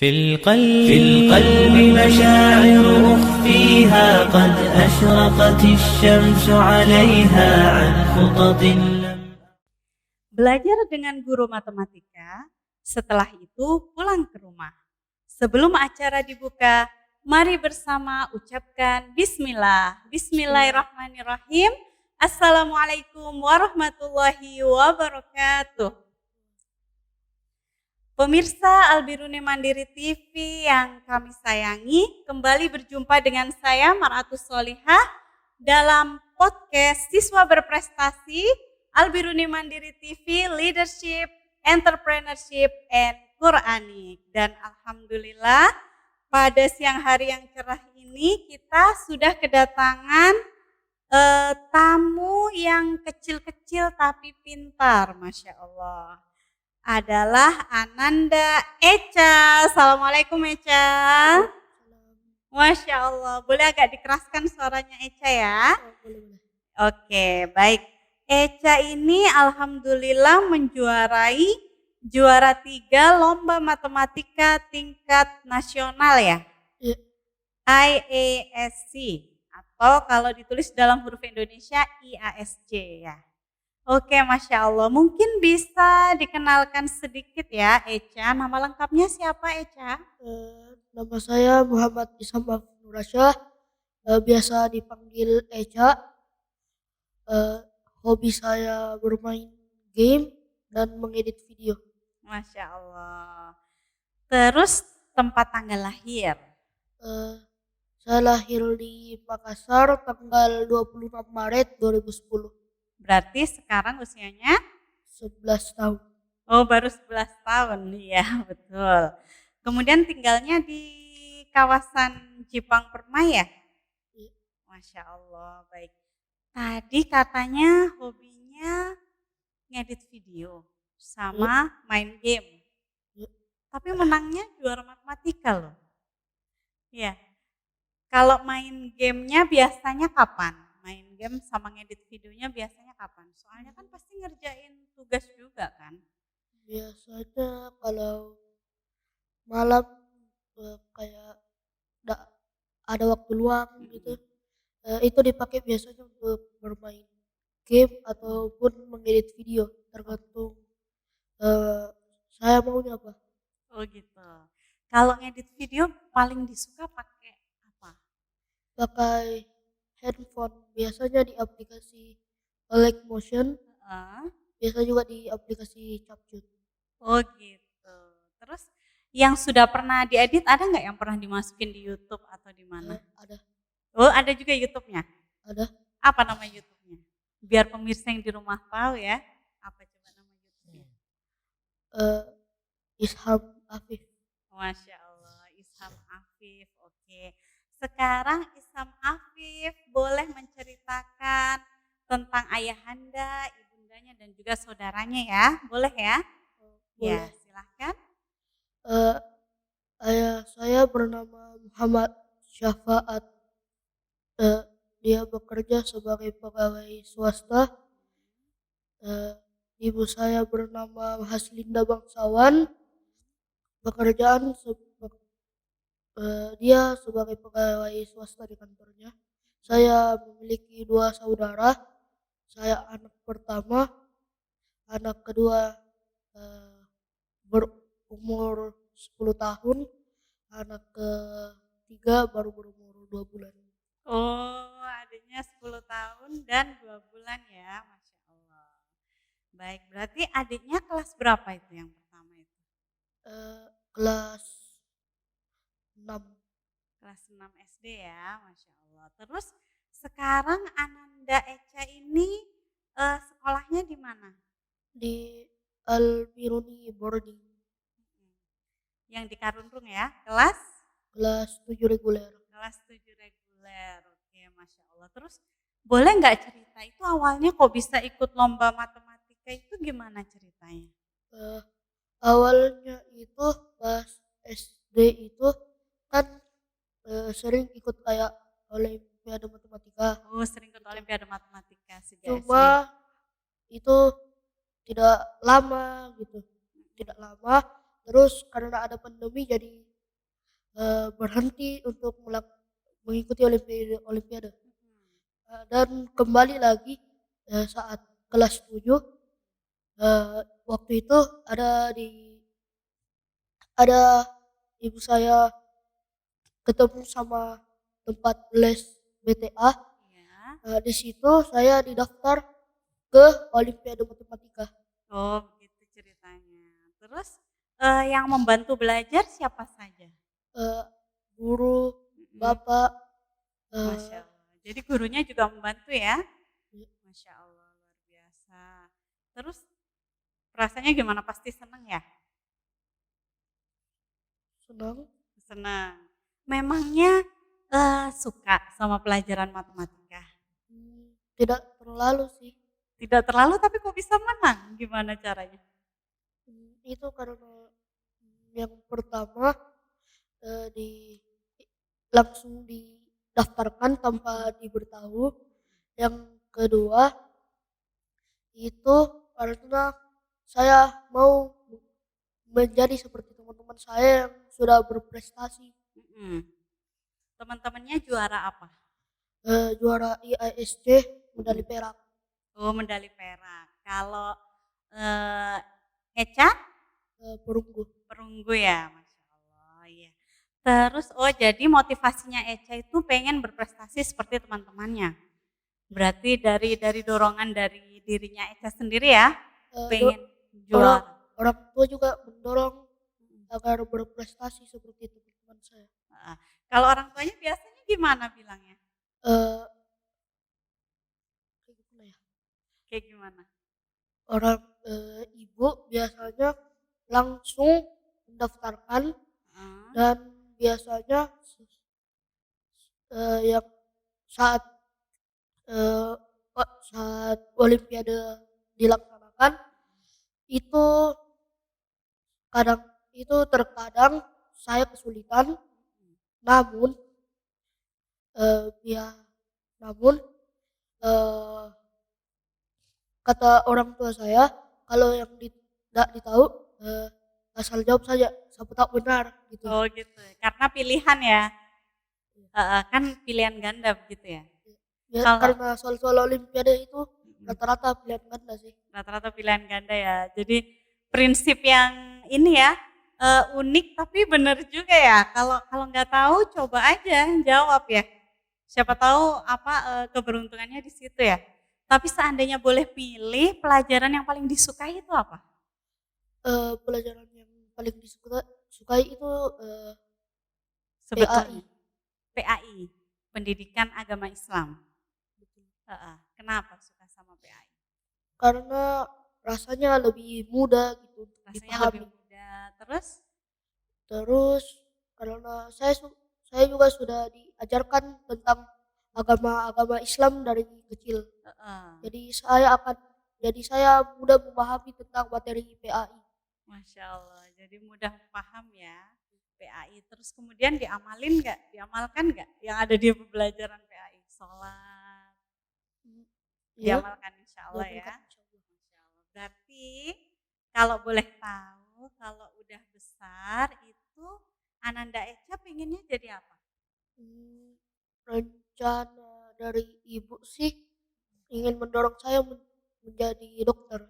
في القلب مشاعر أخفيها قد أشرقت الشمس عليها عن خطط Belajar dengan guru matematika, setelah itu pulang ke rumah. Sebelum acara dibuka, mari bersama ucapkan Bismillah. Bismillahirrahmanirrahim. Assalamualaikum warahmatullahi wabarakatuh. Pemirsa Albiruni Mandiri TV yang kami sayangi, kembali berjumpa dengan saya Mar'atus Solihah dalam podcast Siswa Berprestasi Albiruni Mandiri TV Leadership, Entrepreneurship, and Quranic. Dan alhamdulillah pada siang hari yang cerah ini kita sudah kedatangan tamu yang kecil-kecil tapi pintar, Masya Allah. Adalah Ananda Echa. Assalamualaikum Echa. Masya Allah, boleh agak dikeraskan suaranya Echa ya? Boleh. Oke, baik. Echa ini alhamdulillah menjuarai juara 3 lomba matematika tingkat nasional ya? Iya. IASC atau kalau ditulis dalam huruf Indonesia IASC ya. Oke, Masya Allah. Mungkin bisa dikenalkan sedikit ya Echa. Nama lengkapnya siapa Echa? Nama saya Muhammad Isham Nurasyah, biasa dipanggil Echa. Hobi saya bermain game dan mengedit video. Masya Allah. Terus tempat tanggal lahir? Saya lahir di Makassar tanggal 26 Maret 2010. Berarti sekarang usianya? 11 tahun. Oh, baru 11 tahun. Iya, betul. Kemudian tinggalnya di kawasan Jipang Permai ya? Iya. Masya Allah, baik. Tadi katanya hobinya ngedit video sama main game. Iya. Tapi menangnya juara matematika loh. Iya. Kalau main gamenya biasanya kapan? Main game sama ngedit videonya biasanya kapan? Soalnya kan pasti ngerjain tugas juga kan? Biasanya kalau malam kayak ada waktu luang gitu, itu dipakai biasanya untuk bermain game ataupun mengedit video, tergantung saya maunya apa. Oh gitu. Kalau ngedit video paling disuka pakai apa? Pakai handphone, biasanya di aplikasi Light Motion, biasa juga di aplikasi Capcut. Oh gitu. Terus yang sudah pernah diedit ada nggak yang pernah dimasukin di YouTube atau di mana? Ada. Oh, ada juga YouTube-nya? Ada. Apa nama YouTube-nya? Biar pemirsa yang di rumah tahu ya. Apa coba nama YouTube-nya? Isham Afif. Masya Allah, Isham Afif. Oke. Sekarang Isham Afif boleh menceritakan tentang ayahanda, ibundanya dan juga saudaranya ya. Boleh ya? Ya, Boleh. silahkan. Ayah saya bernama Muhammad Syafaat. Dia bekerja sebagai pegawai swasta. Ibu saya bernama Haslinda Bangsawan. Pekerjaan dia sebagai pegawai swasta di kantornya. Saya memiliki 2 saudara. Saya anak pertama. Anak kedua berumur 10 tahun. Anak ketiga baru berumur 2 bulan. Oh, adiknya 10 tahun dan 2 bulan ya, Masya Allah. Baik, berarti adiknya kelas berapa itu yang pertama itu? Kelas 6. Kelas 6 SD ya, Masya Allah. Terus sekarang Ananda Echa ini sekolahnya di mana? Di Albiruni Boarding. Yang di Karunrung ya, kelas 7 reguler. Kelas 7 reguler. Oke, Masya Allah. Terus boleh nggak cerita itu awalnya kok bisa ikut lomba matematika itu gimana ceritanya? Awalnya itu pas SD itu kan sering ikut kayak olimpiade matematika. Oh, sering ikut olimpiade matematika sih. Cuma itu tidak lama gitu. Tidak lama. Terus karena ada pandemi jadi berhenti untuk mengikuti olimpiade. Dan kembali lagi saat kelas 7, waktu itu ada ibu saya ketemu sama tempat les BTA. Iya. Di situ saya didaftar ke Olimpiade Matematika. Oh, begitu ceritanya. Terus yang membantu belajar siapa saja? Eh, Guru, Mm-mm. bapak, Masya Allah. Jadi gurunya juga membantu ya? Iya. Masya Allah, luar biasa. Terus rasanya gimana? Pasti seneng ya? senang. Senang. Memangnya suka sama pelajaran matematika? Tidak terlalu sih. Tidak terlalu tapi kok bisa menang? Gimana caranya? Itu karena yang pertama langsung didaftarkan tanpa diberitahu. Yang kedua itu karena saya mau menjadi seperti teman-teman saya yang sudah berprestasi. Mm-mm. Teman-temannya juara apa? Juara IASC medali perak. Oh, medali perak. Kalau Eca Perunggu. perunggu ya, Masya Allah. Iya. Terus, jadi motivasinya Eca itu pengen berprestasi seperti teman-temannya. Berarti dari dorongan dari dirinya Eca sendiri ya, pengen juara. Orang tua juga mendorong agar berprestasi seperti teman-teman saya. Kalau orang tuanya biasanya gimana bilangnya? Kayak gimana ya? Kayak gimana? Orang ibu biasanya langsung mendaftarkan dan biasanya yang saat olimpiade dilaksanakan itu terkadang saya kesulitan, namun kata orang tua saya kalau yang tidak ditahu asal jawab saja, siapa tahu benar gitu. Oh gitu, karena pilihan ya, kan pilihan ganda begitu ya. Ya, karena soal-soal olimpiade itu rata-rata pilihan ganda sih. Rata-rata pilihan ganda ya. Jadi prinsip yang ini ya unik tapi benar juga ya. Kalau nggak tahu coba aja jawab ya. Siapa tahu apa keberuntungannya di situ ya. Tapi seandainya boleh pilih pelajaran yang paling disukai itu apa? Pelajaran yang paling disukai itu Sebetulnya PAI, Pendidikan Agama Islam. Kenapa suka sama PAI? Karena rasanya lebih mudah gitu Rasanya dipahami. lebih mudah. Terus karena saya juga sudah diajarkan tentang agama Islam dari kecil. Jadi saya mudah memahami tentang materi PAI. Masya Allah, jadi mudah paham ya PAI. Terus kemudian diamalkan nggak yang ada di pembelajaran PAI? Sholat, diamalkan insya Allah ya. Masya Allah. Berarti kalau boleh tahu, kalau udah besar itu Ananda Eca pengennya jadi apa? Rencana dari ibu sih ingin mendorong saya menjadi dokter.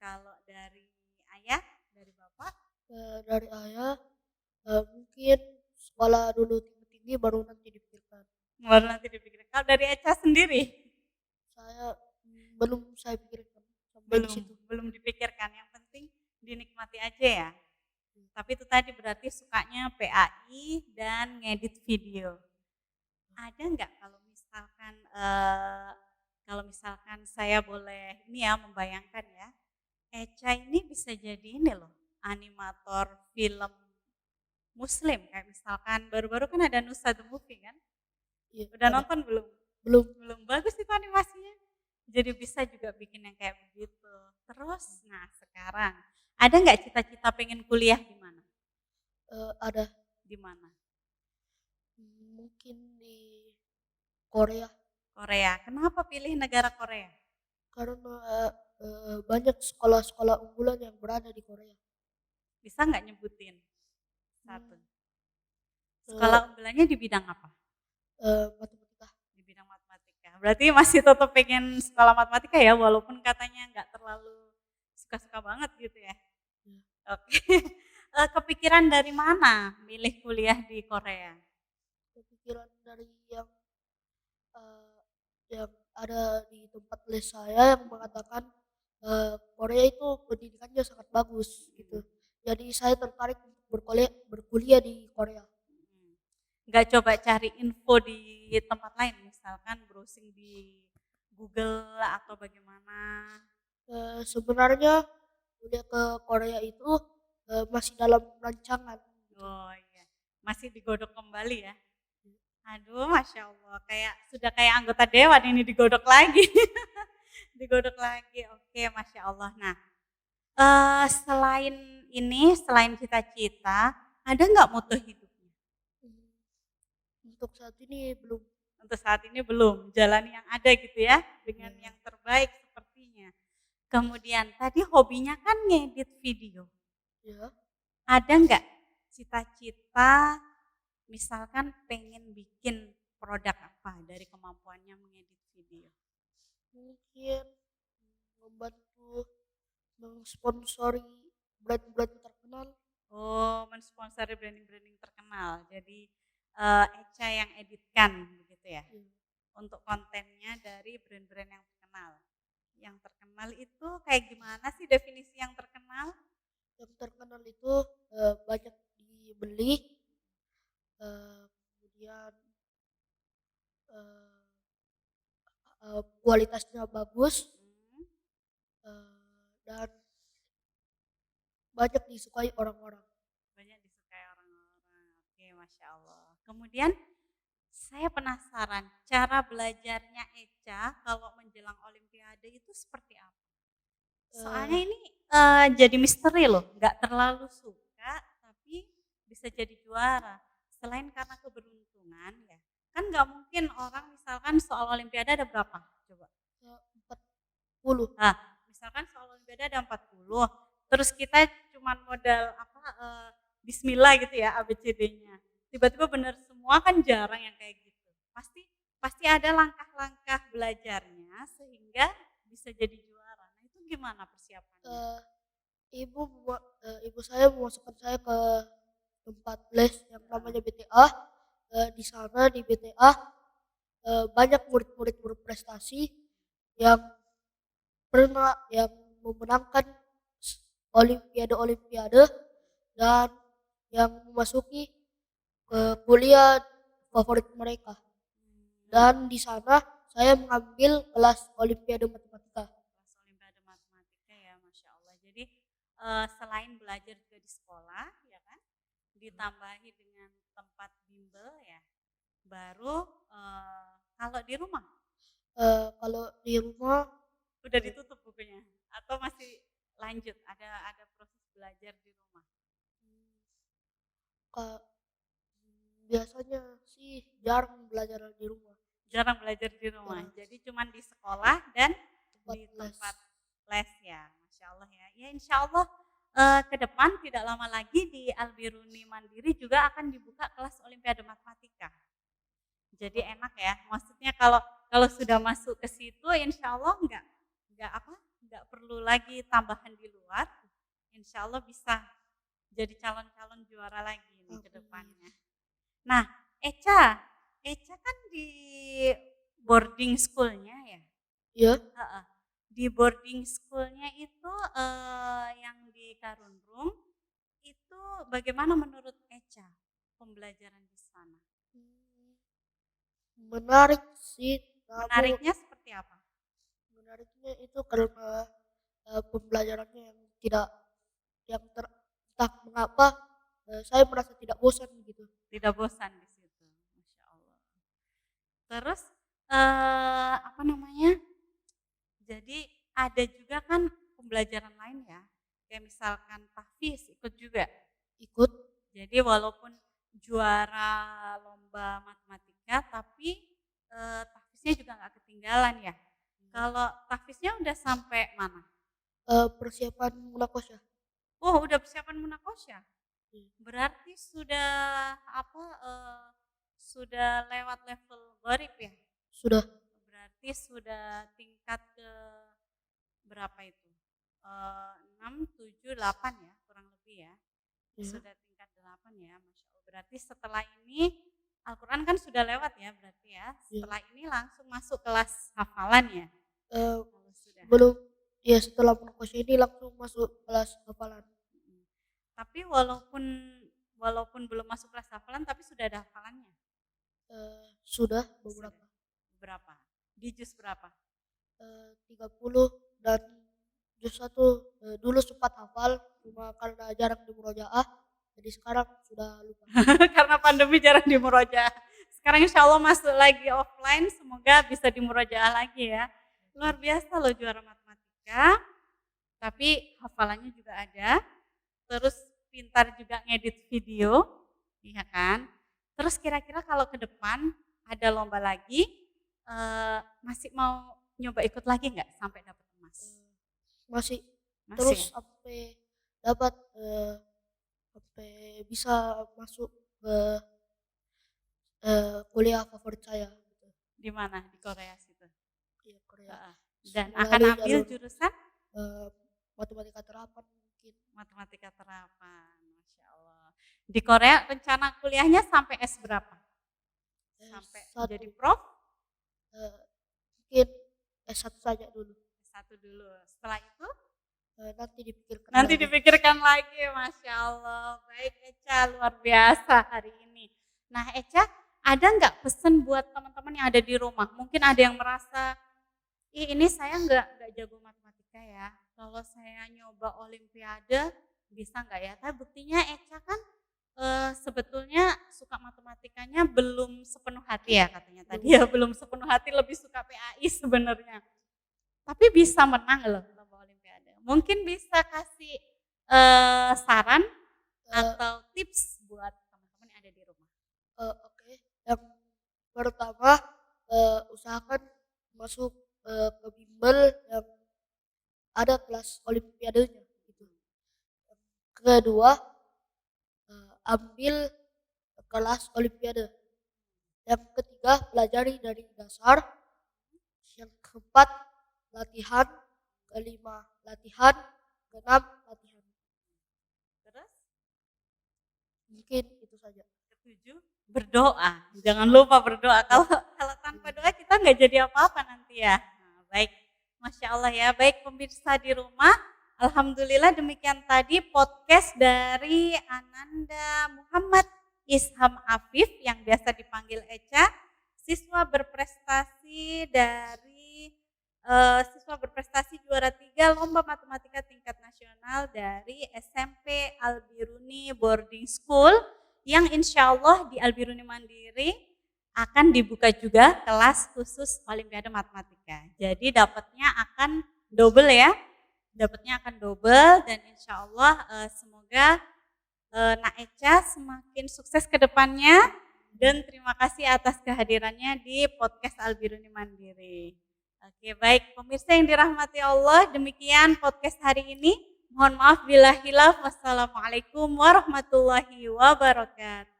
Kalau dari ayah, dari bapak? Dari ayah mungkin sekolah dulu tinggi-tinggi baru nanti dipikirkan. Kalau dari Eca sendiri? Belum saya pikirkan. Belum dipikirkan, yang penting dinikmati aja ya. Tapi itu tadi berarti sukanya PAI dan ngedit video. Ada nggak kalau misalkan saya boleh ini ya membayangkan ya, Eca ini bisa jadi ini loh, animator film Muslim kayak misalkan baru-baru kan ada Nusa The Movie kan? Iya, udah nonton belum? Belum. Bagus itu animasinya. Jadi bisa juga bikin yang kayak begitu. Terus, nah sekarang ada nggak cita-cita pengen kuliah di mana? Ada. Di mana? Mungkin di Korea. Korea. Kenapa pilih negara Korea? Karena banyak sekolah-sekolah unggulan yang berada di Korea. Bisa nggak nyebutin satu? Sekolah unggulannya di bidang apa? Matematika. Di bidang matematika. Berarti masih tetap pengen sekolah matematika ya, walaupun katanya nggak terlalu suka-suka banget gitu ya. Ya. Oke. Kepikiran dari mana milih kuliah di Korea? Kepikiran dari eh, yang ada di tempat les saya yang mengatakan Korea itu pendidikannya sangat bagus gitu. Jadi saya tertarik untuk berkuliah di Korea. Nggak coba cari info di tempat lain, misalkan browsing di Google atau bagaimana? Sebenarnya kuliah ke Korea itu masih dalam rancangan. Oh iya, masih digodok kembali ya. Aduh, Masya Allah, sudah kayak anggota dewan ini digodok lagi. Digodok lagi, oke Masya Allah. Nah, selain ini, selain cita-cita, ada nggak moto hidupnya? Untuk saat ini belum. Untuk saat ini belum, jalani yang ada gitu ya, dengan yang terbaik sepertinya. Kemudian tadi hobinya kan ngedit video. Ya. Ada nggak cita-cita misalkan pengen bikin produk apa dari kemampuannya mengedit video? Mungkin membantu mensponsori brand-brand terkenal. Oh, mensponsori branding-branding terkenal. Jadi Echa yang editkan begitu ya. Untuk kontennya dari brand-brand yang terkenal. Yang terkenal itu kayak gimana sih definisi yang terkenal? Yang terkenal itu banyak dibeli, kemudian kualitasnya bagus, dan banyak disukai orang-orang. Banyak disukai orang-orang. Oke, Masya Allah. Kemudian saya penasaran cara belajarnya Echa kalau menjelang Olimpiade itu seperti apa? Soalnya ini jadi misteri loh, nggak terlalu suka tapi bisa jadi juara. Selain karena keberuntungan ya, kan nggak mungkin orang misalkan soal Olimpiade ada berapa? Coba. 40. Nah, misalkan soal Olimpiade ada 40, terus kita cuman modal Bismillah gitu ya ABCD-nya. Tiba-tiba benar semua kan jarang yang kayak gitu. Pasti ada langkah-langkah belajarnya sehingga bisa jadi juara. Nah itu gimana persiapannya? Ibu saya memasukkan saya ke tempat les yang namanya BTA. Di sana di BTA banyak murid-murid berprestasi yang yang memenangkan olimpiade dan yang memasuki ke kuliah favorit mereka. Dan di sana saya mengambil kelas olimpiade matematika. Kelas Olimpiade Matematika ya, Masya Allah. Jadi selain belajar juga di sekolah, ya kan, ditambahi dengan tempat bimbel ya, baru kalau di rumah? Kalau di rumah Udah ditutup bukunya? Atau masih lanjut, ada proses belajar di rumah? Biasanya sih jarang belajar di rumah. Jarang belajar di rumah, jadi cuma di sekolah dan di tempat les ya, Masya Allah ya. Ya Insya Allah ke depan tidak lama lagi di Albiruni Mandiri juga akan dibuka kelas Olimpiade Matematika. Jadi enak ya, maksudnya kalau sudah masuk ke situ Insya Allah nggak perlu lagi tambahan di luar, Insya Allah bisa jadi calon-calon juara lagi nih ke depannya. Nah, Echa kan di boarding schoolnya ya? Iya. Di boarding schoolnya itu yang di Karundrum itu bagaimana menurut Echa pembelajaran di sana? Menarik sih. Menariknya seperti apa? Menariknya itu karena pembelajarannya entah mengapa saya merasa tidak bosan gitu. Tidak bosan di situ, Masya Allah. Terus jadi ada juga kan pembelajaran lain ya, kayak misalkan tahfiz ikut juga. Ikut. Jadi walaupun juara lomba matematika, tapi tahfiznya juga nggak ketinggalan ya. Kalau tahfiznya udah sampai mana? Persiapan munakosya. Oh, udah persiapan munakosya. Berarti sudah sudah lewat level gharib ya? Sudah. Berarti sudah tingkat ke berapa itu? 6, 7, 8 ya, kurang lebih ya. Ya. Sudah tingkat 8 ya, Masya Allah. Berarti setelah ini Al-Quran kan sudah lewat ya berarti ya. Setelah ini langsung masuk kelas hafalan ya? Kalau sudah. Belum, ya setelah fokus ini langsung masuk kelas hafalan. Tapi walaupun belum masuk kelas hafalan, tapi sudah ada hafalannya? Sudah beberapa. Berapa? Di juz berapa? 30 dan juz 1 dulu sempat hafal, cuma karena jarang di murojaah, jadi sekarang sudah lupa. Karena pandemi jarang di murojaah. Sekarang insya Allah masuk lagi offline, semoga bisa di murojaah lagi ya. Luar biasa loh juara matematika, tapi hafalannya juga ada. Terus pintar juga ngedit video, iya kan? Terus kira-kira kalau ke depan ada lomba lagi, masih mau nyoba ikut lagi nggak sampai dapat emas? Masih. Masih Terus ya? sampai dapat sampai bisa masuk ke kuliah favorit saya. Di mana? Di Korea situ. Iya, Korea. Dan Melalui akan ambil jalur, jurusan? matematika terapan mungkin. Matematika terapan, Masya Allah. Di Korea rencana kuliahnya sampai S berapa? Sampai S1. jadi prof? Mungkin S1 saja dulu. S1 dulu. Setelah itu? Nanti dipikirkan. Nanti lagi. dipikirkan lagi, Masya Allah. Baik Echa, luar biasa hari ini. Nah Echa, ada nggak pesan buat teman-teman yang ada di rumah? Mungkin ada yang merasa, ini saya nggak jago matematika ya. Kalau saya nyoba olimpiade, bisa nggak ya? Tapi buktinya Echa kan sebetulnya suka matematikanya belum sepenuh hati ya katanya tadi ya. Belum sepenuh hati, lebih suka PAI sebenarnya. Tapi bisa menang loh lomba olimpiade. Mungkin bisa kasih saran atau tips buat teman-teman yang ada di rumah. Oke. Yang pertama, usahakan masuk ke bimbel yang ada kelas olimpiadenya gitu. Kedua, ambil kelas olimpiade. Yang ketiga, pelajari dari dasar. Yang keempat, latihan. Kelima, latihan. Keenam, latihan. Terus Mungkin itu saja. ketujuh, berdoa. Jangan lupa berdoa. Kalau tanpa doa kita nggak jadi apa-apa nanti ya. Nah, baik, Masya Allah ya. Baik pemirsa di rumah, alhamdulillah demikian tadi podcast dari Ananda Muhammad Isham Afif yang biasa dipanggil Echa, siswa berprestasi juara 3 Lomba Matematika Tingkat Nasional dari SMP Al-Biruni Boarding School yang insya Allah di Al-Biruni Mandiri akan dibuka juga kelas khusus Olimpiade Matematika. Jadi dapatnya akan double ya, dan insya Allah semoga Nak Echa semakin sukses ke depannya dan terima kasih atas kehadirannya di podcast Al-Biruni Mandiri. Oke, baik pemirsa yang dirahmati Allah, demikian podcast hari ini. Mohon maaf bila hilaf. Wassalamualaikum warahmatullahi wabarakatuh.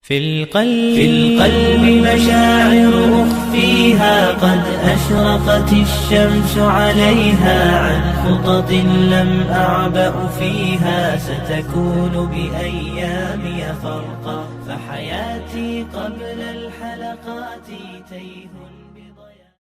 في القلب مشاعر أخفيها قد أشرقت الشمس عليها عن خطط لم أعبأ فيها ستكون بأيامي فرقا فحياتي قبل الحلقات تيه